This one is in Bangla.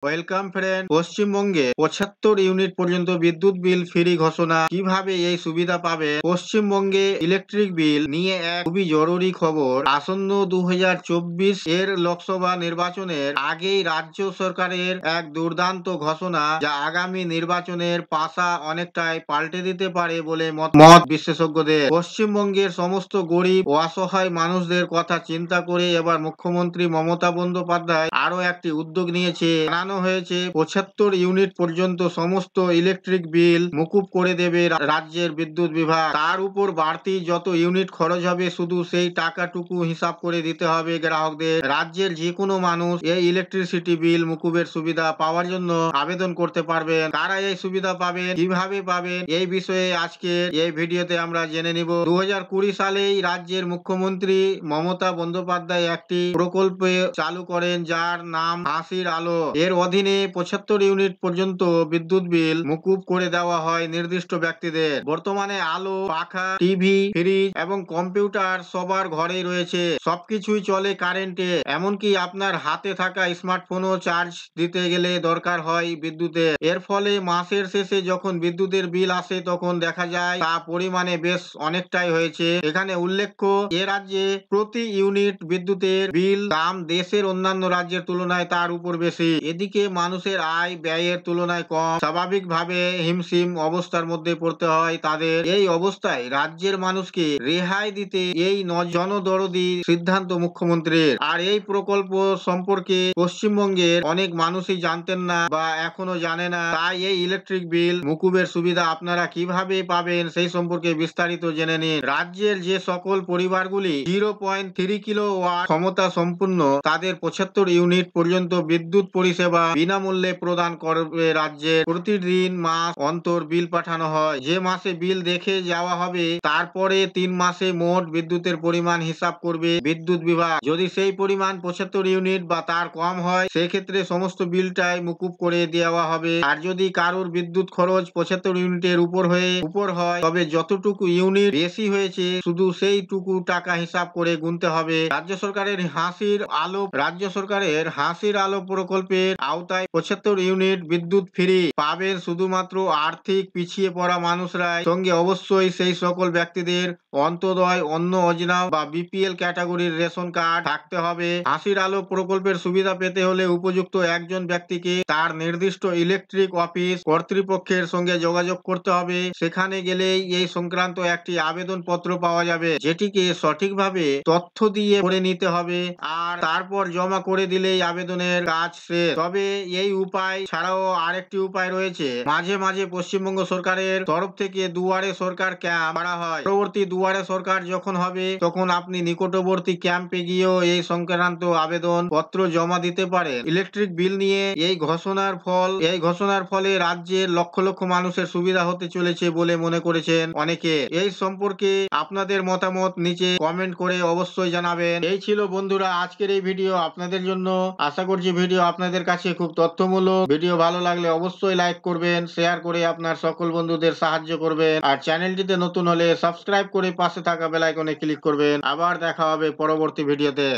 Welcome friend. পশ্চিমবঙ্গে ৭৫ ইউনিট পর্যন্ত বিদ্যুৎ বিল ফ্রি ঘোষণা। কিভাবে এই সুবিধা পাবে? পশ্চিমবঙ্গে ইলেকট্রিক বিল নিয়ে এক খুবই জরুরি খবর। আসন্ন ২০২৪ এর লোকসভা নির্বাচনের আগেই রাজ্য সরকারের এক দুর্দান্ত ঘোষণা, যা আগামী নির্বাচনের পাশা অনেকটাই পাল্টে দিতে পারে বলে মত বিশেষজ্ঞদের। পশ্চিমবঙ্গের সমস্ত গরিব ও অসহায় মানুষদের কথা চিন্তা করে এবার মুখ্যমন্ত্রী মমতা বন্দ্যোপাধ্যায় আরো একটি উদ্যোগ নিয়েছে। জানানো হয়েছে ৭৫ ইউনিট পর্যন্ত সমস্ত ইলেকট্রিক বিল মকুব করে দেবে রাজ্যের বিদ্যুৎ বিভাগ। তার উপর বাড়তি যত ইউনিট খরচ হবে শুধু সেই টাকাটুকু হিসাব করে দিতে হবে গ্রাহকদের। রাজ্যের যে কোনো মানুষ এই ইলেকট্রিসিটি বিল মকুবের সুবিধা পাওয়ার জন্য আবেদন করতে পারবেন। কারা এই সুবিধা পাবেন, কিভাবে পাবেন, এই বিষয়ে আজকে এই ভিডিওতে আমরা জেনে নিব। ২০২০ সালেই রাজ্যের মুখ্যমন্ত্রী মমতা বন্দ্যোপাধ্যায় একটি প্রকল্প চালু করেন, যার নাম হাসির আলো। এর অধীনে ৭৫ ইউনিট পর্যন্ত বিদ্যুৎ বিল মকুব করে দেওয়া হয় নির্দিষ্ট ব্যক্তিদের। বর্তমানে আলো, পাখা, টিভি, ফ্রিজ এবং কম্পিউটার সবার ঘরেই রয়েছে। সবকিছুই চলে কারেন্টে। এমনকি আপনার হাতে থাকা স্মার্টফোনও চার্জ দিতে গেলে দরকার হয় বিদ্যুতের। এর ফলে মাসের শেষে যখন বিদ্যুতের বিল আসে তখন দেখা যায় তা পরিমাণে বেশ অনেকটাই হয়েছে। এখানে উল্লেখ্য, এ রাজ্যে প্রতি ইউনিট বিদ্যুতের বিল দাম দেশের অন্যান্য রাজ্যের তুলনায় তার উপর বেশি। এদিকে মানুষের আয় ব্যয়ের তুলনায় কম, স্বাভাবিকভাবে হিমশিম অবস্থার মধ্যে পড়তে হয় তাদের। এই অবস্থায় রাজ্যের মানুষকে রেহাই দিতে এই জনদরদি সিদ্ধান্ত মুখ্যমন্ত্রীর। আর এই প্রকল্প সম্পর্কে পশ্চিমবঙ্গের অনেক মানুষই জানতেন না বা এখনো জানে না। তাই এই ইলেকট্রিক বিল মকুবের সুবিধা আপনারা কিভাবে পাবেন সেই সম্পর্কে বিস্তারিত জেনে নিন। রাজ্যের যে সকল পরিবারগুলি 0.3 কিলোওয়াট ক্ষমতা সম্পূর্ণ, তাদের ৭৫ ইউনিট পর্যন্ত বিদ্যুৎ পরিষেবা বিনামূল্যে প্রদান করবে রাজ্যে। প্রতিদিন মাস অন্তর বিল পাঠানো হয়। যে মাসে বিল দেখে যাওয়া হবে তারপরে ৩ মাসে মোট বিদ্যুতের পরিমাণ হিসাব করবে বিদ্যুৎ বিভাগ। যদি সেই পরিমাণ ৭৫ ইউনিট বা তার কম হয়, সেক্ষেত্রে সমস্ত বিলটাই মুকুব করে দেওয়া হবে। আর যদি কারোর বিদ্যুৎ খরচ ৭৫ ইউনিটের উপর হয়, তবে যতটুকু ইউনিট বেশি হয়েছে শুধু সেইটুকু টাকা হিসাব করে গুনতে হবে। রাজ্য সরকারের হাসির আলো প্রকল্পের আওতায় ৭৫ ইউনিট বিদ্যুৎ ফ্রি পাবেন শুধুমাত্র আর্থিক পিছিয়ে পড়া মানুষরাই। সঙ্গে অবশ্যই সেই সকল ব্যক্তিদের অন্তোদয়, অন্ন যোজনা বা বিপিএল ক্যাটাগরির রেশন কার্ড থাকতে হবে। হাসির আলো প্রকল্পের সুবিধা পেতে হলে উপযুক্ত একজন ব্যক্তিকে তার নির্দিষ্ট ইলেকট্রিক অফিস কর্তৃপক্ষের সঙ্গে যোগাযোগ করতে হবে। সেখানে গেলেই এই সংক্রান্ত একটি আবেদন পত্র পাওয়া যাবে, যেটিকে সঠিকভাবে তথ্য দিয়ে করে নিতে হবে। আর তারপর জমা করে দিলেই আবেদনের কাজ শেষ। তবে এই উপায় ছাড়াও আরেকটি উপায় রয়েছে। মাঝে মাঝে পশ্চিমবঙ্গ সরকারের তরফ থেকে দুয়ারে সরকার ক্যাম্প করা হয়। পরবর্তী দুয়ারে সরকার যখন হবে তখন আপনি নিকটবর্তী ক্যাম্পে গিয়েও এই সংক্রান্ত আবেদন পত্র জমা দিতে পারেন। ইলেকট্রিক বিল নিয়ে এই ঘোষণার ফলে রাজ্যের লক্ষ লক্ষ মানুষের সুবিধা হতে চলেছে বলে মনে করেছেন অনেকে। এই সম্পর্কে আপনাদের মতামত নিচে কমেন্ট করে অবশ্যই জানাবেন। এই ছিল বন্ধুরা আজকের এই ভিডিও আপনাদের জন্য। আশা করছি ভিডিও আপনাদের কাছে খুব তথ্যমূলক। ভিডিও ভালো লাগলে অবশ্যই লাইক করবেন, শেয়ার করে আপনার সকল বন্ধুদের সাহায্য করবেন। আর চ্যানেলটিতে নতুন হলে সাবস্ক্রাইব করে পাশে থাকা বেল আইকনে ক্লিক করবেন। আবার দেখা হবে পরবর্তী ভিডিওতে।